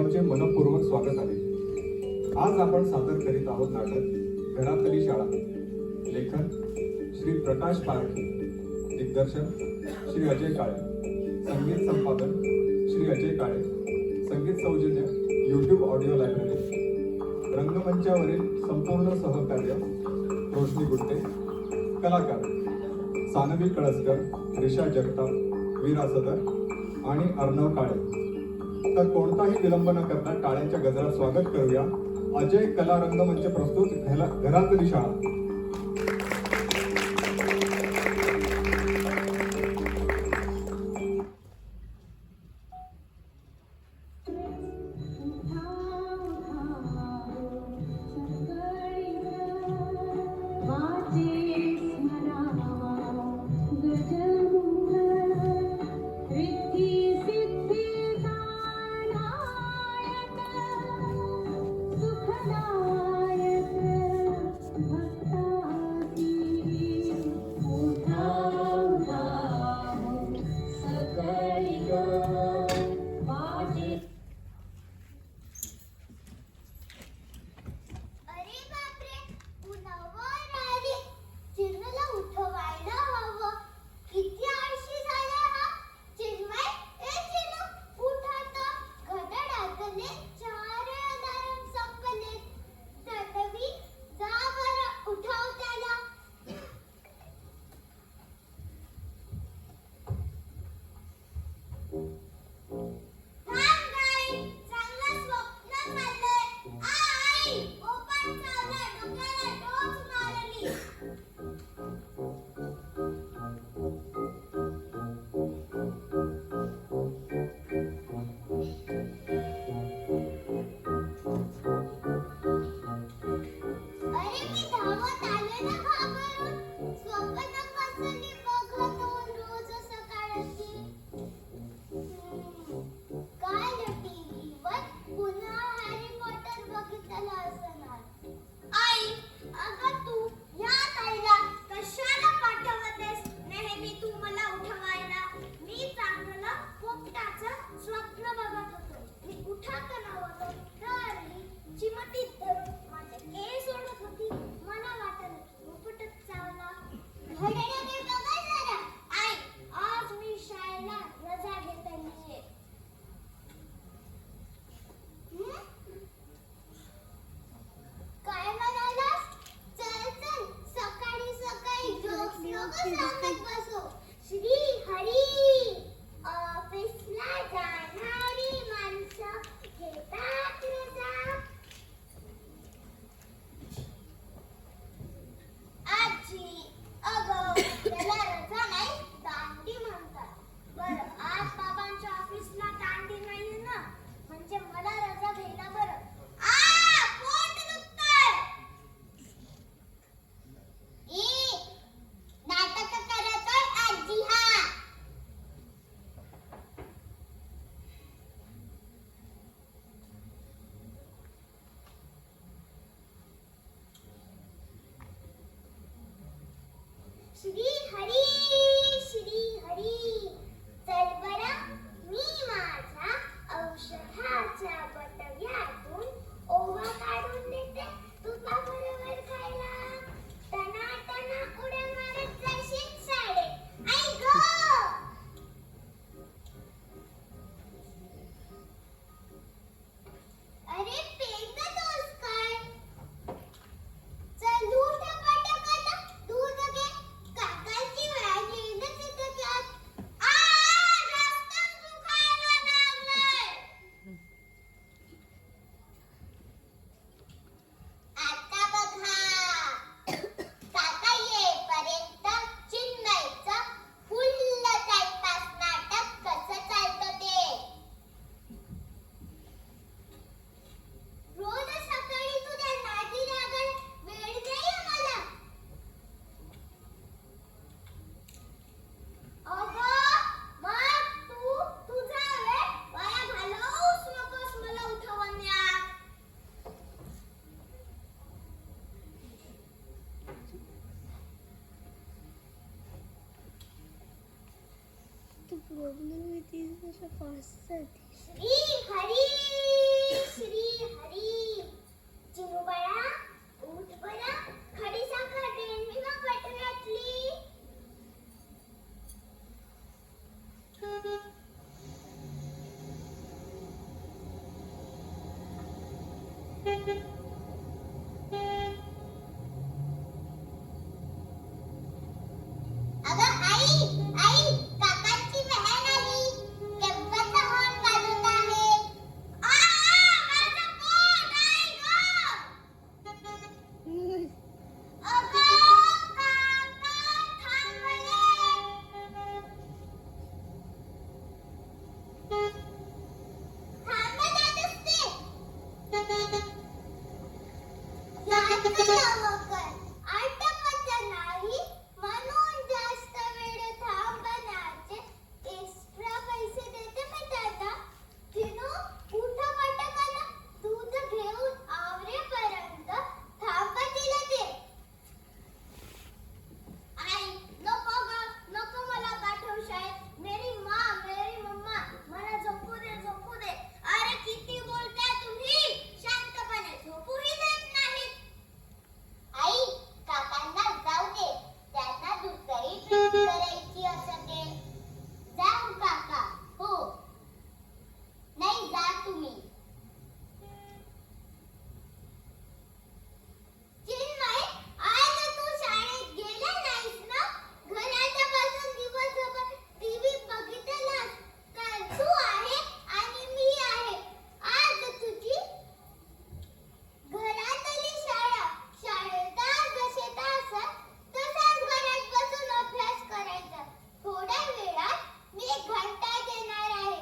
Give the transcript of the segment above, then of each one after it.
सर्वांचे मनपूर्वक स्वागत आहे. आज आपण सादर करीत आहोत नाटक घरातली शाळा. लेखन श्री प्रकाश पारखी, दिग्दर्शन श्री अजय काळे, संगीत संपादन श्री अजय काळे, संगीत सौजन्य YouTube ऑडिओ लायब्ररी. रंगमंचावरील संपूर्ण सहकार्य रोशनी गुट्टे. कलाकार सानवी कळसकर, रिषा जगताप, वीरा सदर आणि अर्णव काळे. तर कोणताही विलंब न करता टाळ्यांच्या गजरात स्वागत करूया अजय कला रंगमंच प्रस्तुत घरातली शाळा. श्री हरी श्री हरी. चल बरं, मी माझ्या औषधाच्या बटव्यातून ओवा काढून देते तुझ्या बरोबर खायला. टना टना उड्या मारत जाशील शाळेत. आई गो. अरे पेट तोच काय. चल दूध घे पटकन, दूध घे. काकाची बॅग येणंच येतं त्यात. रस्ताच दुखायला लागलाय. आता बघा, काका येईपर्यंत चिन्मयचं फुल्ल टाइमपास नाटक कसं चालतं ते. रोज सकाळी तुझ्या नादी लागल वेळ नाही मला. अगं मग तू तुझा वेळ वाया घालवूच नकोस मला उठवण्यात. The problem with these is a fast set. Shri Hari अगं आई, आई, काकांची बहीण आली. केव्हाचा हॉर्न वाजवत आहे. माझं पोट, आई गं. अगं, काका, थांब म्हणे. थांबत असते. जास्त लवकर. आटपायचं नाही म्हणून जास्त वेळ थांबण्याचे एक्स्ट्रा पैसे देते मी त्याला. तिनो उठा पटकन. दूध घेऊन आवरेपर्यंत थांबतीला ते. आई, नको गं, नको मला पाठवू शाळेत. मेरी मम्मा, मला झोपू दे, झोपू दे. अरे किती बोलताय तुम्ही? शांतपणे झोपूही देत नाहीत. आई, काकांना जाऊ दे. त्यांना दुसरी ट्रिप करायची असते. जाऊ काका. हो. नाही, जा तुम्ही. चिन्मय, आज तू शाळेत गेला नाहीस ना? घराच्या बसून दिवसभर टीव्ही बघितलास तर तू आहे आणि मी आहे. आज तुझी घरातली शाळा. शाळेत जसे तास तसाच घरात बसून अभ्यास करायचा. थोड्या वेळात मी 1 घंटा देणार आहे.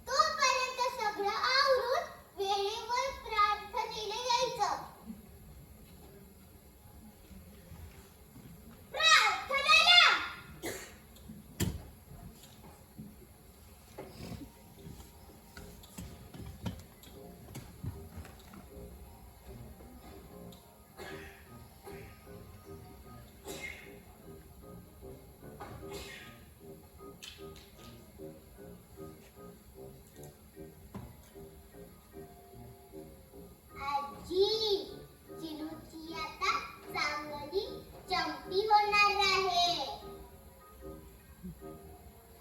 तोपर्यंत सगळं आवरून वेळेवर प्रार्थनेला यायचं. प्रार्थनेला. आजी, चिनूची आता चांगली चंपी होणार आहे.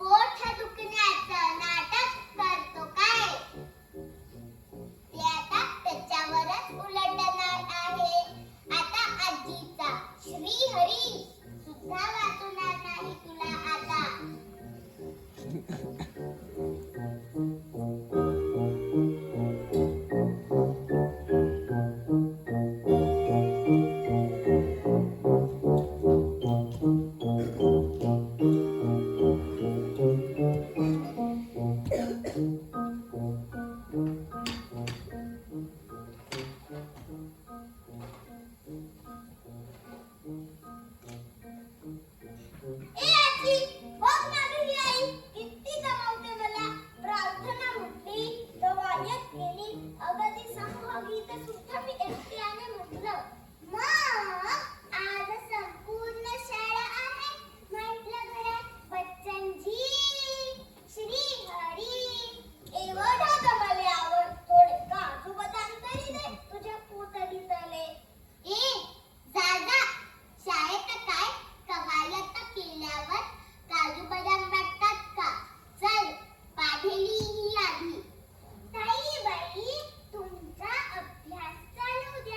पोट दुखण्याचं नाटक करतो काय? ते आता त्याच्यावरच उलटणार आहे. आता आजीचा श्री हरी सुद्धा वाचणार नाही तुला आता. ए आजी, बघ ना घरी आई किती जमावते मला. प्रार्थना म्हटली, रवायत केली, अगदी संघगीत सुद्धा मी एकट्याने म्हटलं. मग आज संपूर्ण शाळा आहे म्हटलं घरात. बच्चनजी, श्री हरी. एवढं गमाले आवड. थोडे काजू बदाम तरी दे तुझ्या पोतडीतले. ए, जा. शाळेत काय कवायत केल्यावर काजू बदाम वाटतात का? चल, पाढेली ही आधी. ताई बाई, तुमचा अभ्यास चालू द्या.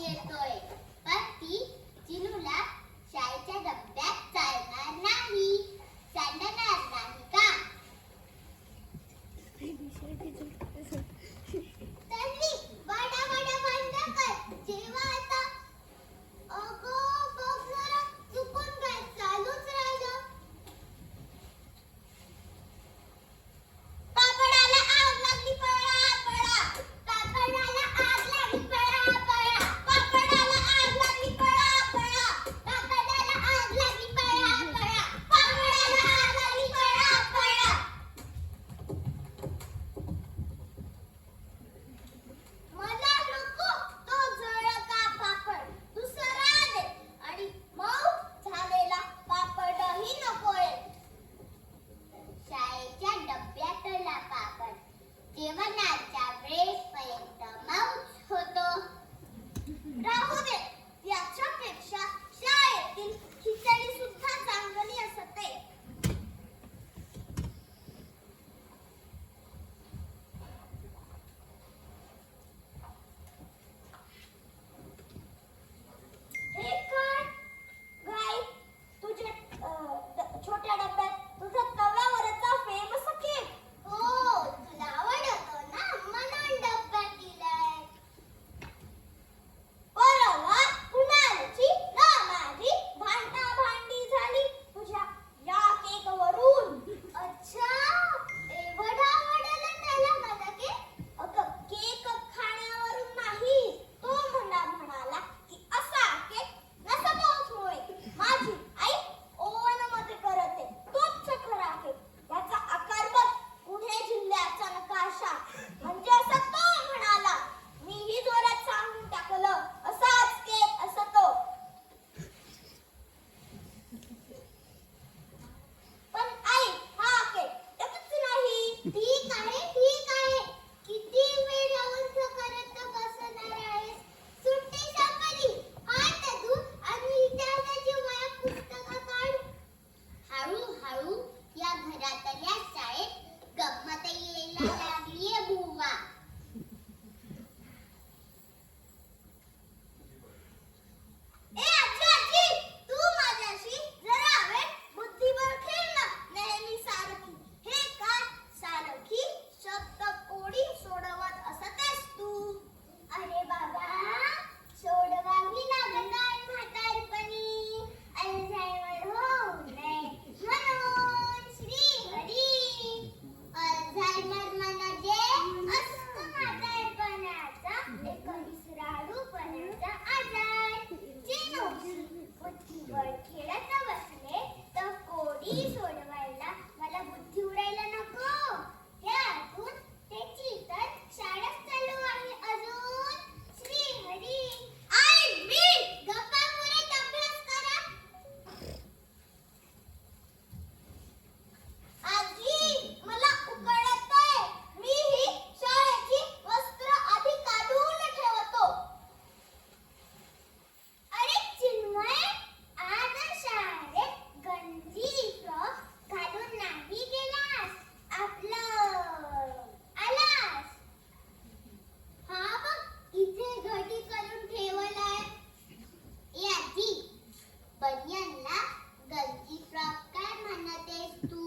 येतोय. पण ती चिनूला शाळेच्या डब्यात चालणार नाही, सांडणार नाही का? तन्वी, बडा बंद कर. जेव्हा आता अगं बघ जरा, चुकून काय चालूच राहिलं. पापडाला आग लागली, पळा पळा. पापडाला आग लागली, पळा पळा. पापडाला आग लागली, पळा पळा. पापडाला आग लागली, पळा पळा. पापडाला आग लागली, पळा पळा. मला नको तो जळका पापड, दुसरा दे. आणि मऊ झालेला पापडही नकोय. शाळेच्या डब्यातला पापड जेवणाच्या वेळेपर्यंत मऊच होतो. राहू दे, याच्यापेक्षा शाळेतील खिचडी सुद्धा चांगली असते. हे काय गाई, तुझ्या छोट्या डब्यात तुझा तव्यावरचा फेमस केक. हो, तुला आवडतो ना, म्हणून डब्यात दिलाय. परवा कुणालची ना माझी भांडी झाली तुझ्या या केक वरून. अच्छा, एवढा आवडला त्याला माझा केक? अगं, केक खाण्यावरून नाही, तो म्हणाला की असा केक नसतोच. माझी आई ओव्हन मध्ये करते, तोच खरा केक. याचा आकार बघ, पुणे जिल्ह्याचा नकाशा. म्हणजे असं तो म्हणाला. मीही जोरात सांगून टाकलं, असाच केक असतो. पण आई, हा केक एकच नाही. ठीक आहे, ठीक आहे. किती वेळ राहून करत बसणार आहेस? सुट्टी संपली. हात धु आणि इतिहासाची वह्या पुस्तकं काढ. हळूहळू या घरातल्या शाळेत गंमत यायला लागलीये बुवा. ए आजी, तू माझ्याशी जरा वेळ बुद्धिबळ खेळ ना, नेहमी सारखी. हे काय सारखी शब्द कोडी सोडवत असतेस तू? अरे बाबा, सोडवावी लागत आहे म्हातारपणी, अल्झायमर होऊ नये म्हणून. श्री हरी. अल्झायमर म्हणजे असतो म्हातारपणाचा एक विसराळूपणाचा आजार. चिनूशी बुद्धिबळ खेळत बसले तर कोडी सोडवायला मला बुद्धी उडायला नको. त्यातून त्याची तर शाळाच चालू आहे अजून. श्री हरी. आई, मी गप्पा मारत अभ्यास करा. आजी, मला उकळतंय. मी ही शाळेची वस्त्र आधी काढून ठेवतो. अरे चिन्मय, आज शाळेत गंजी फ्रॉक घालून नाही गेलास. आपलं आलास. हा बघ, इथे घडी करून ठेवलाय. ए आजी, बनियनला गंजी फ्रॉक काय म्हणतेस तू?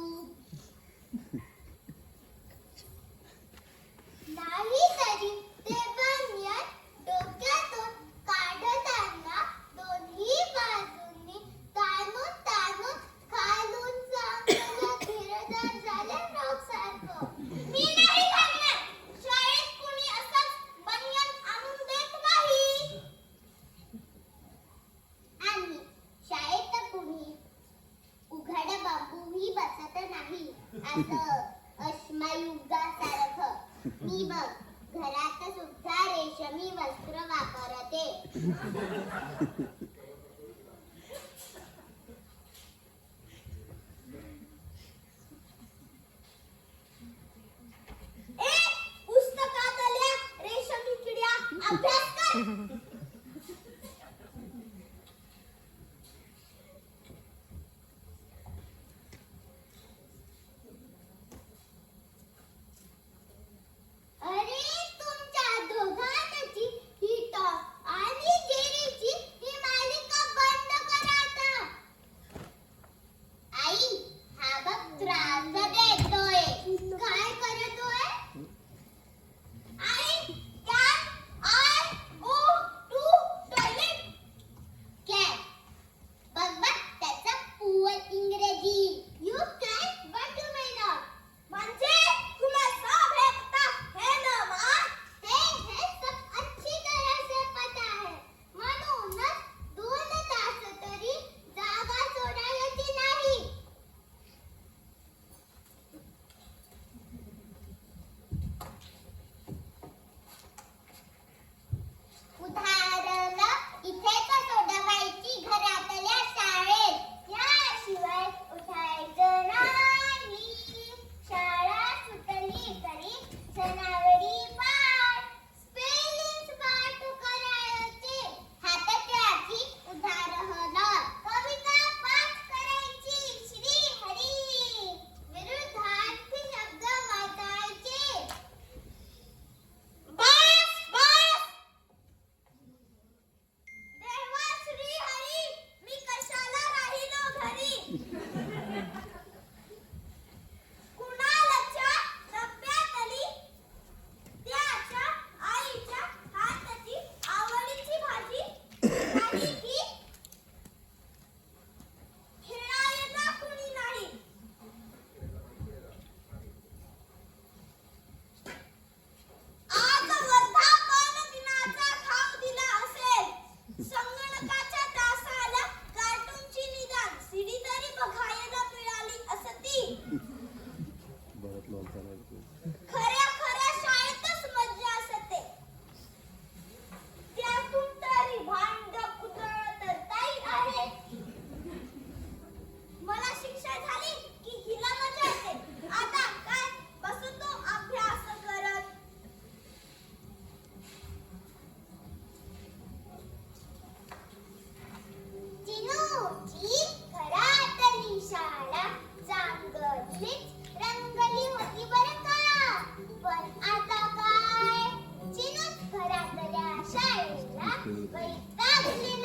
नाही तरी ते बनियन डोक्यातून काढताना दोन्ही बाजूंनी ताणून ताणून खालून चांगलं घेरदार झालं फ्रॉकसारखं. मी नाही घालणार. शाळेत कुणी असंच बनियन आणून देत नाही. आणि शाळेत तर कुणी उघड बांबूही बसत नाही, असं अश्मयुगासारखं. मी बघ, घरात सुद्धा रेशमी वस्त्र वापरते. ए, पुस्तकातल्या रेशमी किड्या, अभ्यास कर. अरे, तुमच्या दोघांची ही टॉप आणि वैतागली